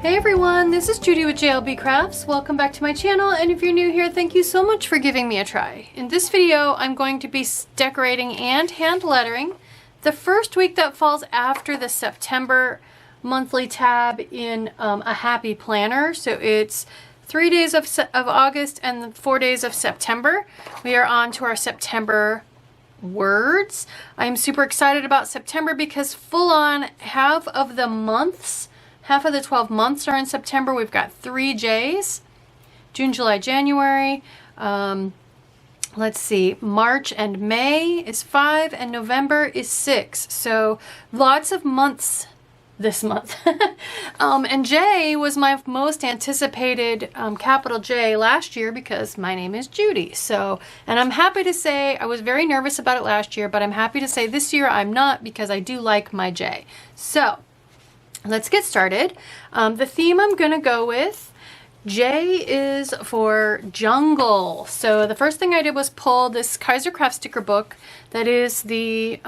Hey everyone, this is Judi with JLBCrafts. Welcome back to my channel, and if you're new here, thank you so much for giving me a try. In this video, I'm going to be decorating and hand lettering the first week that falls after the September monthly tab in a happy planner. So it's 3 days of August and 4 days of September. We are on to our September words. I'm super excited about September because full on half of the 12 months are in September. We've got 3 J's, June, July, January. Let's see, March and May is 5 and November is 6. So lots of months this month. And J was my most anticipated capital J last year because my name is Judi. So, and I'm happy to say, I was very nervous about it last year, but I'm happy to say this year I'm not because I do like my J. So let's get started. The theme I'm gonna go with, J is for jungle. So the first thing I did was pull this Craft sticker book that is the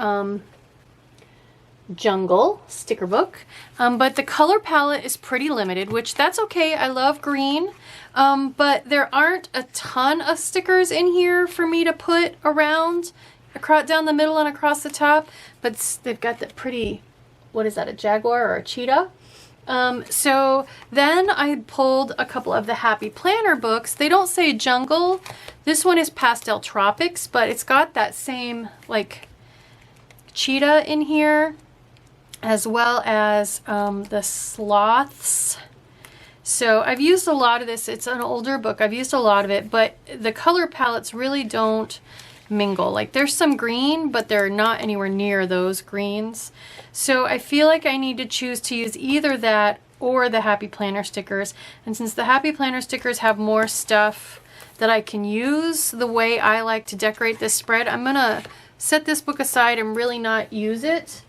jungle sticker book, but the color palette is pretty limited, which that's okay. I love green, but there aren't a ton of stickers in here for me to put around across down the middle and across the top, but they've got that pretty, what is that, a jaguar or a cheetah? So then I pulled a couple of the Happy Planner books. They don't say jungle. This one is Pastel Tropics, but it's got that same like cheetah in here, as well as the sloths. So I've used a lot of this. It's an older book. I've used a lot of it, but the color palettes really don't mingle. Like there's some green, but they're not anywhere near those greens. So I feel like I need to choose to use either that or the Happy Planner stickers. And since the Happy Planner stickers have more stuff that I can use the way I like to decorate this spread, I'm gonna set this book aside and really not use it.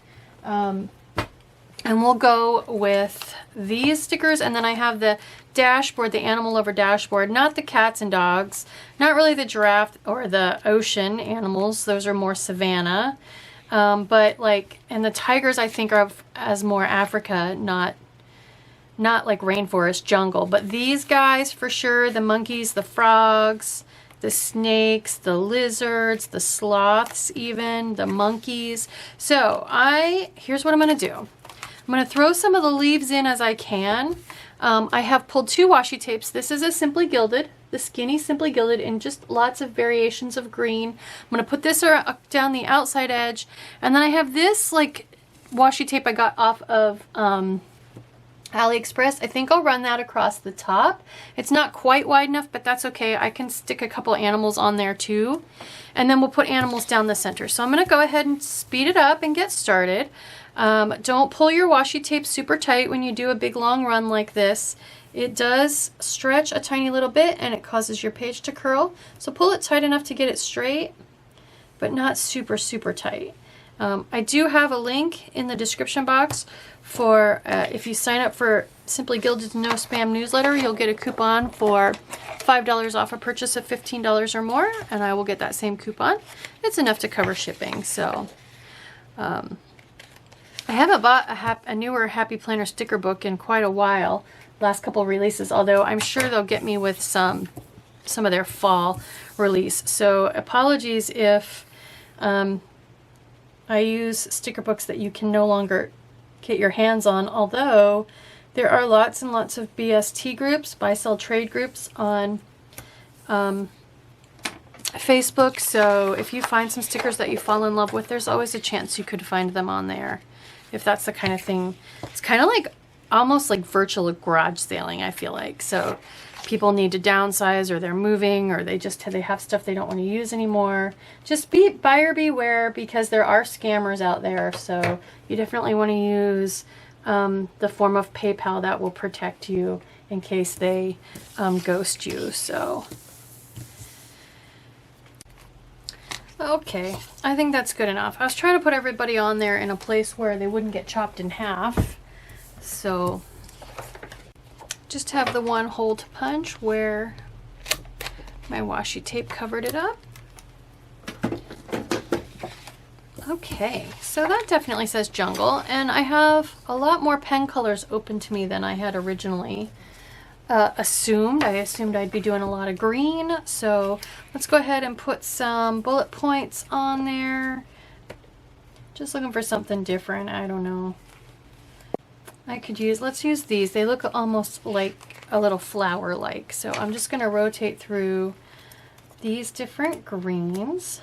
And we'll go with these stickers, and then I have the dashboard, the Animal Lover dashboard, not the cats and dogs, not really the giraffe or the ocean animals, those are more savanna, but like, and the tigers I think are as more Africa, not like rainforest, jungle, but these guys for sure, the monkeys, the frogs, the snakes, the lizards, the sloths even, the monkeys. So here's what I'm gonna do. I'm going to throw some of the leaves in as I can. I have pulled 2 washi tapes. This is a Simply Gilded, the skinny Simply Gilded, in just lots of variations of green. I'm going to put this down the outside edge. And then I have this like washi tape I got off of AliExpress. I think I'll run that across the top. It's not quite wide enough, but that's okay. I can stick a couple animals on there too. And then we'll put animals down the center. So I'm going to go ahead and speed it up and get started. Don't pull your washi tape super tight when you do a big long run like this. It does stretch a tiny little bit and it causes your page to curl. So pull it tight enough to get it straight, but not super, super tight. I do have a link in the description box for if you sign up for Simply Gilded's No Spam newsletter, you'll get a coupon for $5 off a purchase of $15 or more, and I will get that same coupon. It's enough to cover shipping, so I haven't bought a newer Happy Planner sticker book in quite a while, last couple releases, although I'm sure they'll get me with some of their fall release. So apologies if I use sticker books that you can no longer get your hands on, although there are lots and lots of BST groups, buy sell trade groups on Facebook. So if you find some stickers that you fall in love with, there's always a chance you could find them on there. If that's the kind of thing, it's kind of like almost like virtual garage sailing, I feel like. So people need to downsize, or they're moving, or they have stuff they don't want to use anymore. Just be buyer beware, because there are scammers out there. So you definitely want to use the form of PayPal that will protect you in case they ghost you. So okay, I think that's good enough. I was trying to put everybody on there in a place where they wouldn't get chopped in half. So just have the one hole to punch where my washi tape covered it up. Okay, so that definitely says jungle, and I have a lot more pen colors open to me than I had originally assumed. I assumed I'd be doing a lot of green, so let's go ahead and put some bullet points on there. Just looking for something different. I don't know. Let's use these. They look almost like a little flower-like, so I'm just going to rotate through these different greens.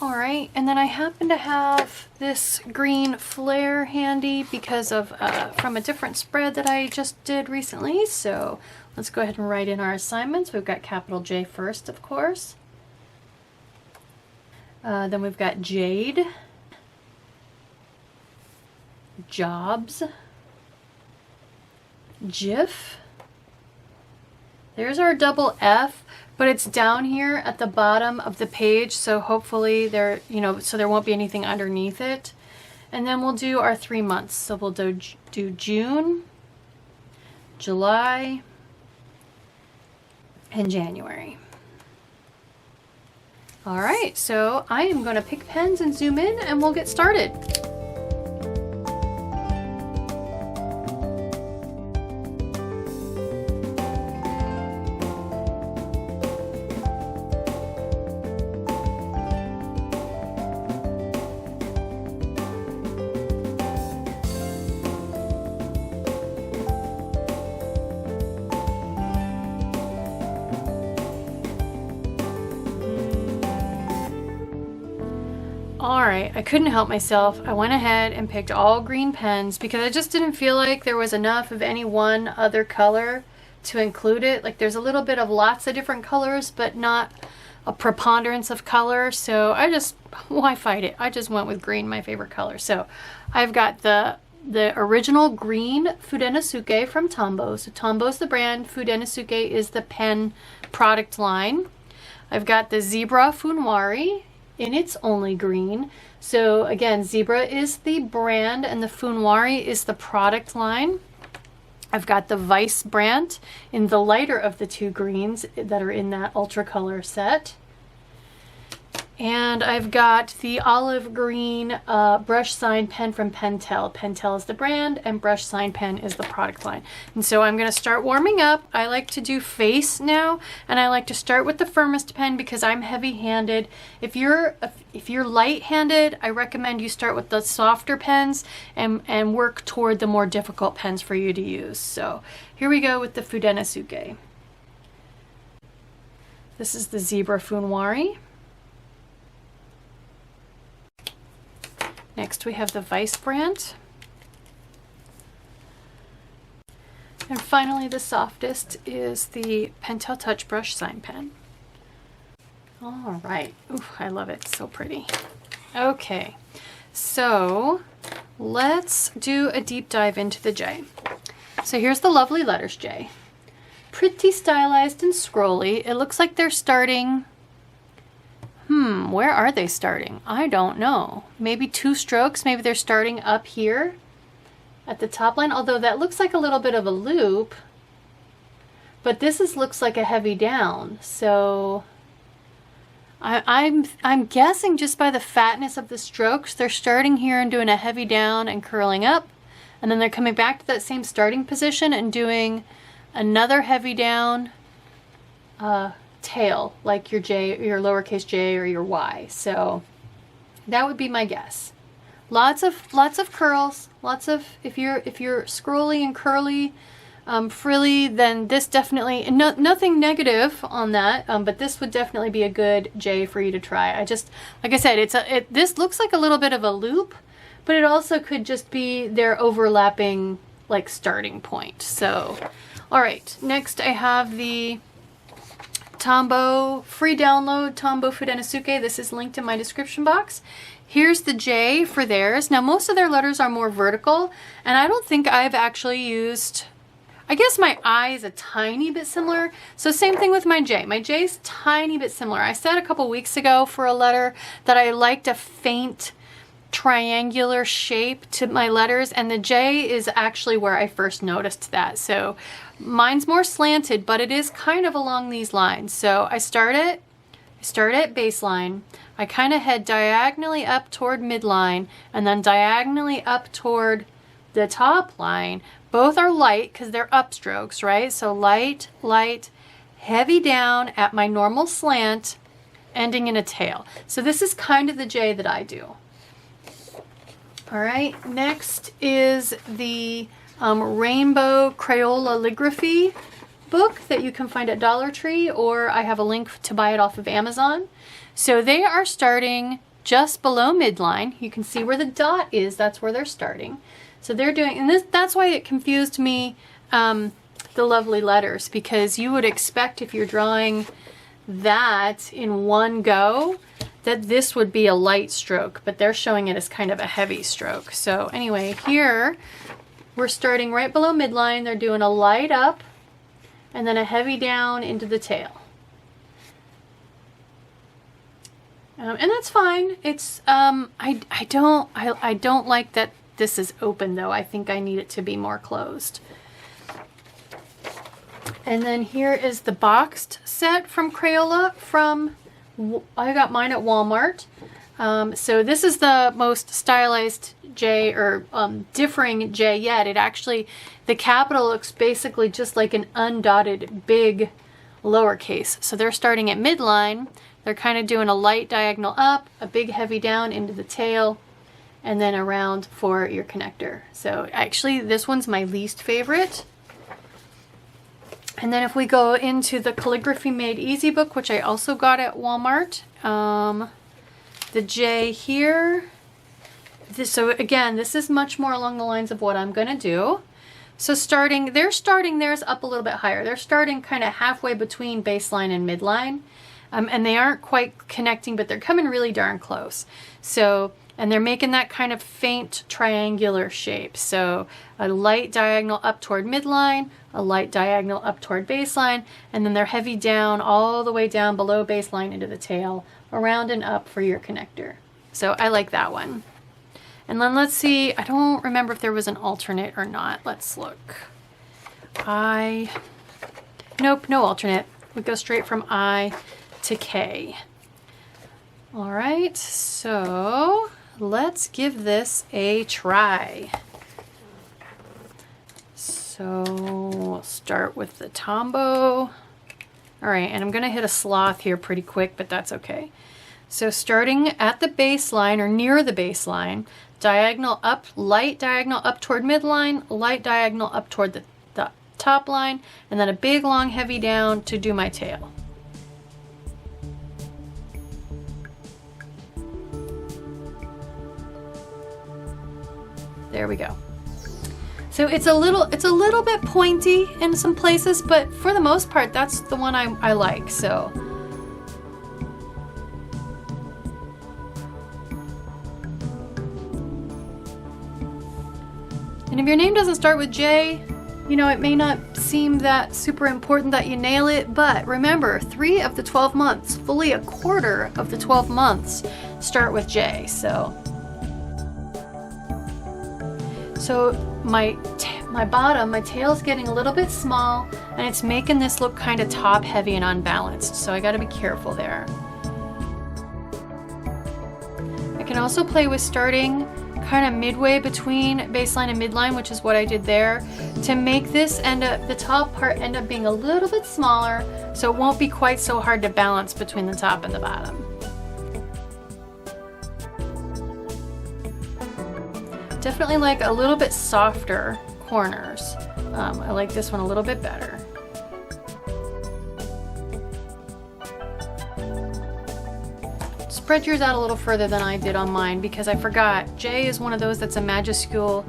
All right, and then I happen to have this green flare handy because of from a different spread that I just did recently. So let's go ahead and write in our assignments. We've got capital J first, of course. Then we've got Jade, Jobs, GIF. There's our double F, but it's down here at the bottom of the page, so hopefully there, so there won't be anything underneath it. And then we'll do our 3 months. So we'll do June, July, and January. All right, so I am going to pick pens and zoom in, and we'll get started. Alright, I couldn't help myself. I went ahead and picked all green pens because I just didn't feel like there was enough of any one other color to include it. Like there's a little bit of lots of different colors, but not a preponderance of color. So why fight it? I just went with green, my favorite color. So I've got the original green Fudenosuke from Tombow. So Tombow's the brand, Fudenosuke is the pen product line. I've got the Zebra Funwari in its only green. So again, Zebra is the brand and the Funwari is the product line. I've got the Vice brand in the lighter of the two greens that are in that ultra color set. And I've got the olive green brush sign pen from Pentel. Pentel is the brand and brush sign pen is the product line. And so I'm going to start warming up. I like to do face now, and I like to start with the firmest pen because I'm heavy-handed. If you're light-handed, I recommend you start with the softer pens and work toward the more difficult pens for you to use. So here we go with the Fudenosuke. This is the Zebra Funwari. Next we have the Vice brand. And finally the softest is the Pentel Touch Brush Sign Pen. All right, ooh, I love it, so pretty. Okay, so let's do a deep dive into the J. So here's the lovely letters J. Pretty stylized and scrolly. It looks like they're starting, where are they starting? I don't know. Maybe 2 strokes. Maybe they're starting up here at the top line, although that looks like a little bit of a loop. But this looks like a heavy down. So I'm guessing just by the fatness of the strokes, they're starting here and doing a heavy down and curling up. And then they're coming back to that same starting position and doing another heavy down, tail, like your J, your lowercase j or your Y. So that would be my guess. Lots of curls, lots of, if you're scrolly and curly, frilly, then this definitely, nothing negative on that, but this would definitely be a good J for you to try. Like I said, this looks like a little bit of a loop, but it also could just be their overlapping like starting point. So, all right, next I have the Tombow free download, Tombow Fudenosuke. This is linked in my description box. Here's the J for theirs. Now most of their letters are more vertical, and I don't think I've actually used, I guess my I is a tiny bit similar. So same thing with my J. My J is tiny bit similar. I said a couple weeks ago for a letter that I liked a faint triangular shape to my letters, and the J is actually where I first noticed that. So mine's more slanted, but it is kind of along these lines. So I start at baseline, I kind of head diagonally up toward midline and then diagonally up toward the top line. Both are light because they're upstrokes, right? So light, light, heavy down at my normal slant, ending in a tail. So this is kind of the J that I do. All right, next is the Rainbow Crayola Calligraphy book that you can find at Dollar Tree, or I have a link to buy it off of Amazon. So they are starting just below midline. You can see where the dot is, that's where they're starting. So they're doing, and that's why it confused me, the lovely letters, because you would expect if you're drawing that in one go, that this would be a light stroke, but they're showing it as kind of a heavy stroke. So anyway, here we're starting right below midline. They're doing a light up and then a heavy down into the tail. And that's fine. It's I don't like that this is open though. I think I need it to be more closed. And then here is the boxed set from Crayola I got mine at Walmart. So this is the most stylized J, or differing J yet. It actually, the capital looks basically just like an undotted big lowercase. So they're starting at midline. They're kind of doing a light diagonal up, a big heavy down into the tail, and then around for your connector. So actually this one's my least favorite. And then if we go into the Calligraphy Made Easy book, which I also got at Walmart, the J here, so again, this is much more along the lines of what I'm gonna do. So they're starting theirs up a little bit higher. They're starting kind of halfway between baseline and midline. And they aren't quite connecting, but they're coming really darn close. So, and they're making that kind of faint triangular shape. So a light diagonal up toward midline, a light diagonal up toward baseline, and then they're heavy down all the way down below baseline into the tail, around and up for your connector. So I like that one. And then let's see, I don't remember if there was an alternate or not. Let's look. Nope, no alternate. We go straight from I to K. All right, so let's give this a try. So we'll start with the Tombow. All right, and I'm gonna hit a sloth here pretty quick, but that's okay. So starting at the baseline or near the baseline, diagonal up, light diagonal up toward midline, light diagonal up toward the top line, and then a big long heavy down to do my tail. There we go. So it's a little bit pointy in some places, but for the most part, that's the one I like, so. And if your name doesn't start with J, you know, it may not seem that super important that you nail it, but remember, 3 of the 12 months, fully a quarter of the 12 months start with J, so. So my bottom, my tail's getting a little bit small, and it's making this look kind of top heavy and unbalanced, so I gotta be careful there. I can also play with starting kind of midway between baseline and midline, which is what I did there, to make this the top part end up being a little bit smaller, so it won't be quite so hard to balance between the top and the bottom. Definitely like a little bit softer corners. I like this one a little bit better. Spread yours out a little further than I did on mine because I forgot. J is one of those that's a majuscule.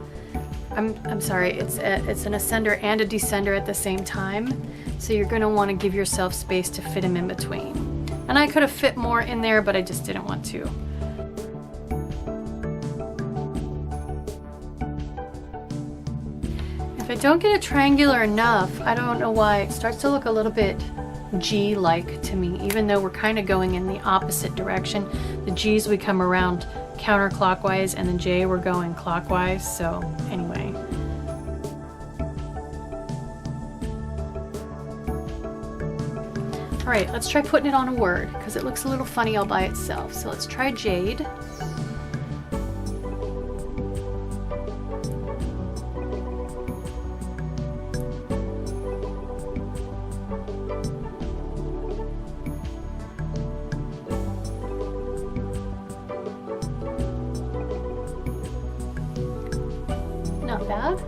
I'm sorry, it's an ascender and a descender at the same time. So you're gonna wanna give yourself space to fit them in between. And I could have fit more in there, but I just didn't want to. If I don't get it triangular enough, I don't know why, it starts to look a little bit G-like to me, even though we're kind of going in the opposite direction. The G's we come around counterclockwise and the J we're going clockwise, so anyway. All right, let's try putting it on a word because it looks a little funny all by itself. So let's try jade. Not bad.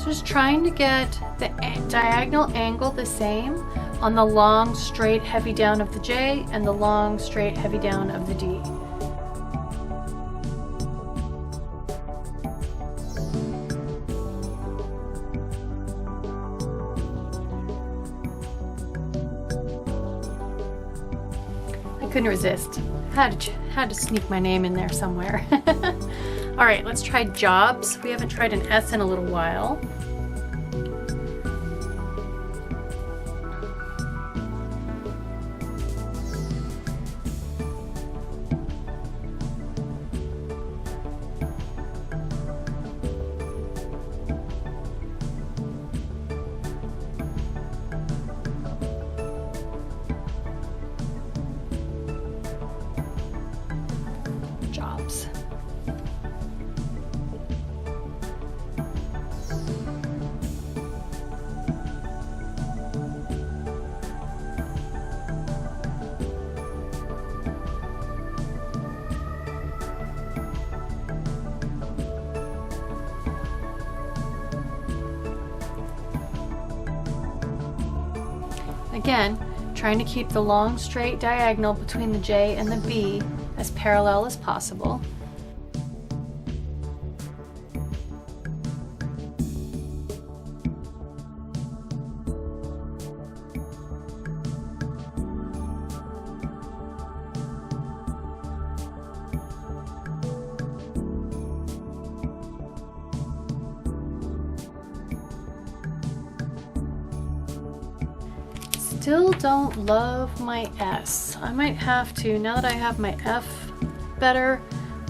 Just trying to get the diagonal angle the same on the long straight heavy down of the J and the long straight heavy down of the D. I couldn't resist. Had to sneak my name in there somewhere. All right, let's try jobs. We haven't tried an S in a little while. Jobs. Again, trying to keep the long straight diagonal between the J and the B as parallel as possible. Still don't love my S. I might have to, now that I have my F better,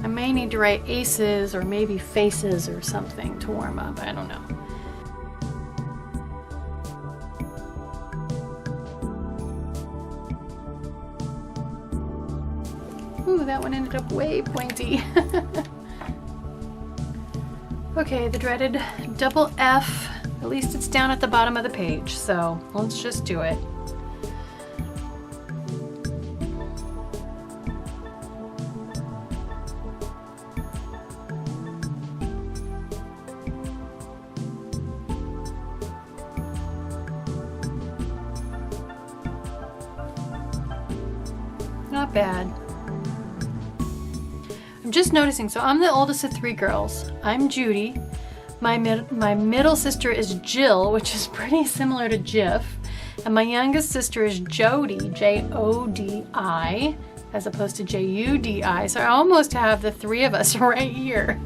I may need to write aces or maybe faces or something to warm up. I don't know. Ooh, that one ended up way pointy. Okay, the dreaded double F. At least it's down at the bottom of the page, so let's just do it. Not bad. I'm just noticing, so I'm the oldest of three girls. I'm Judy. My middle sister is Jill, which is pretty similar to Jif. And my youngest sister is Jodi, J-O-D-I, as opposed to J-U-D-I. So I almost have the three of us right here.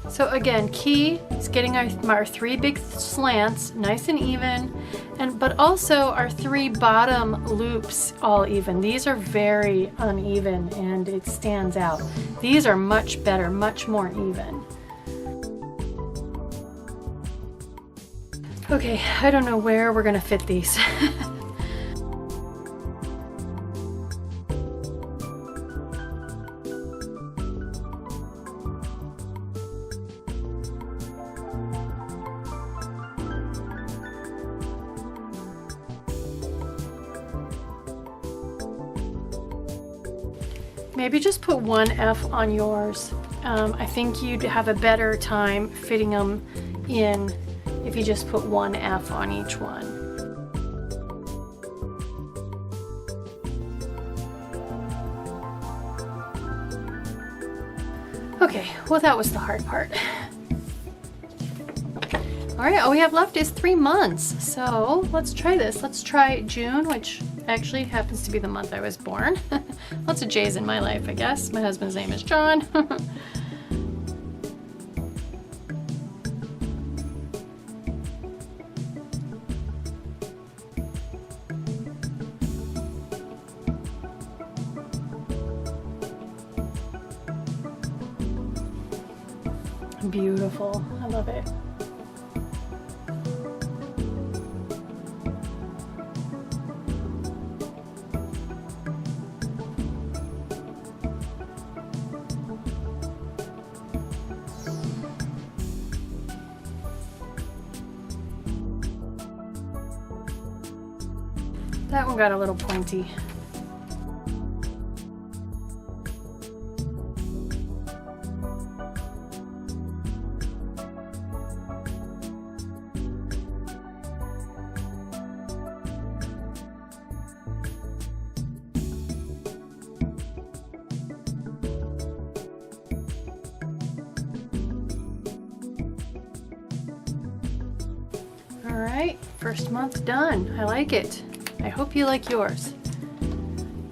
So again, key is getting our three big slants nice and even, but also our three bottom loops all even. These are very uneven and it stands out. These are much better, much more even. Okay, I don't know where we're gonna fit these. Maybe just put one F on yours I think you'd have a better time fitting them in if you just put one F on each one. Okay, well that was the hard part. All right, all we have left is 3 months. So let's try this. Let's try June, which actually happens to be the month I was born. Lots of J's in my life, I guess. My husband's name is John. Beautiful, I love it. That one got a little pointy. All right, first month done. I like it. I hope you like yours.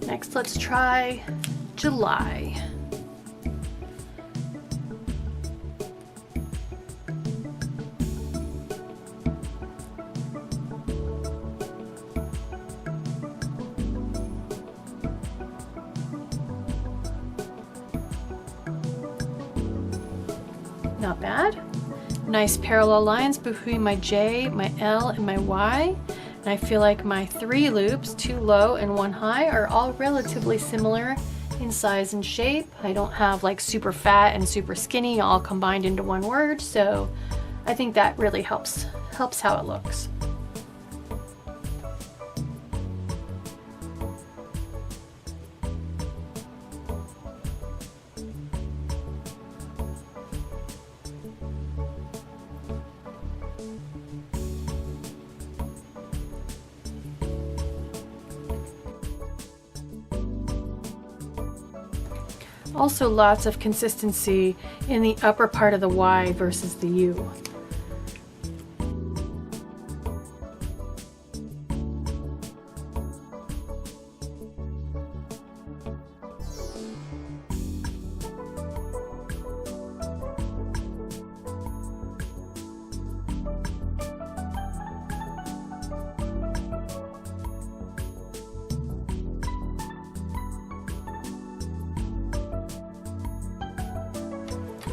Next, let's try July. Not bad. Nice parallel lines between my J, my L, and my Y. And I feel like my 3 loops, 2 low and 1 high, are all relatively similar in size and shape. I don't have like super fat and super skinny all combined into one word, so I think that really helps how it looks. Also lots of consistency in the upper part of the Y versus the U.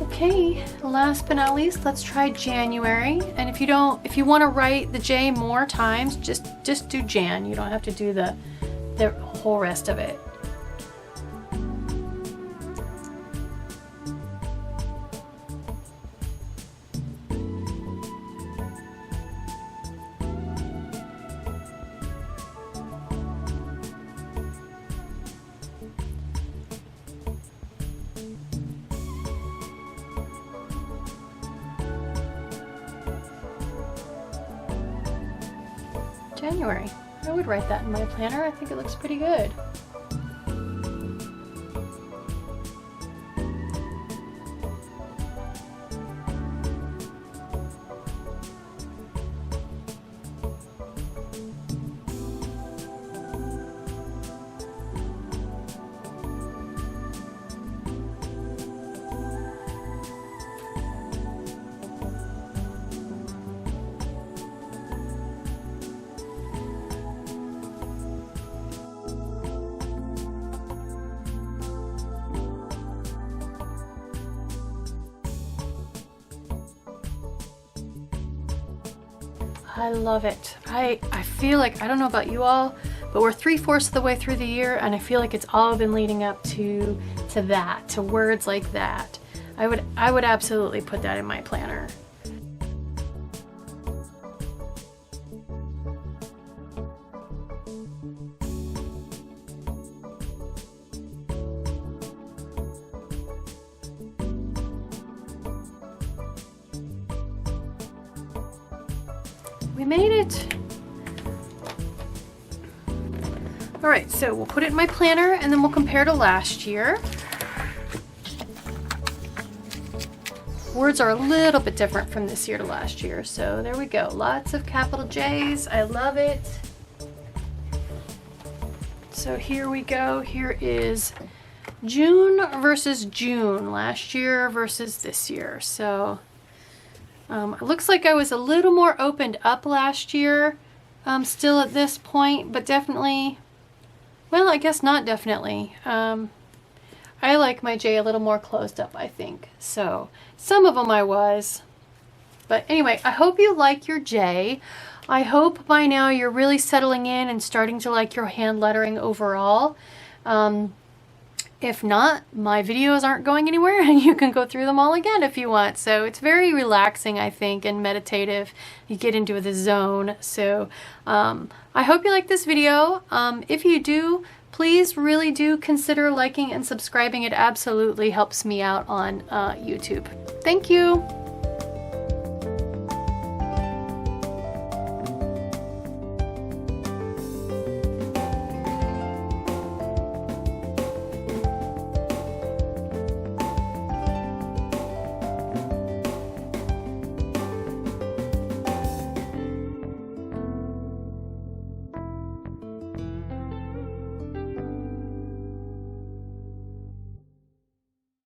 Okay, last but not least, let's try January. And if you want to write the J more times, just do Jan. You don't have to do the whole rest of it. January. I would write that in my planner. I think it looks pretty good. I love it. I feel like, I don't know about you all, but we're 3/4 of the way through the year and I feel like it's all been leading up to that, to words like that. I would absolutely put that in my planner. We made it. All right, so we'll put it in my planner and then we'll compare to last year. Words are a little bit different from this year to last year. So there we go. Lots of capital J's. I love it. So here we go. Here is June versus June. Last year versus this year. So it looks like I was a little more opened up last year. Still at this point, but definitely... Well, I guess not definitely. I like my J a little more closed up, I think. So, some of them I was. But anyway, I hope you like your J. I hope by now you're really settling in and starting to like your hand lettering overall. If not, my videos aren't going anywhere and you can go through them all again if you want. So it's very relaxing, I think, and meditative. You get into the zone. So I hope you like this video. If you do, please really do consider liking and subscribing. It absolutely helps me out on YouTube. Thank you.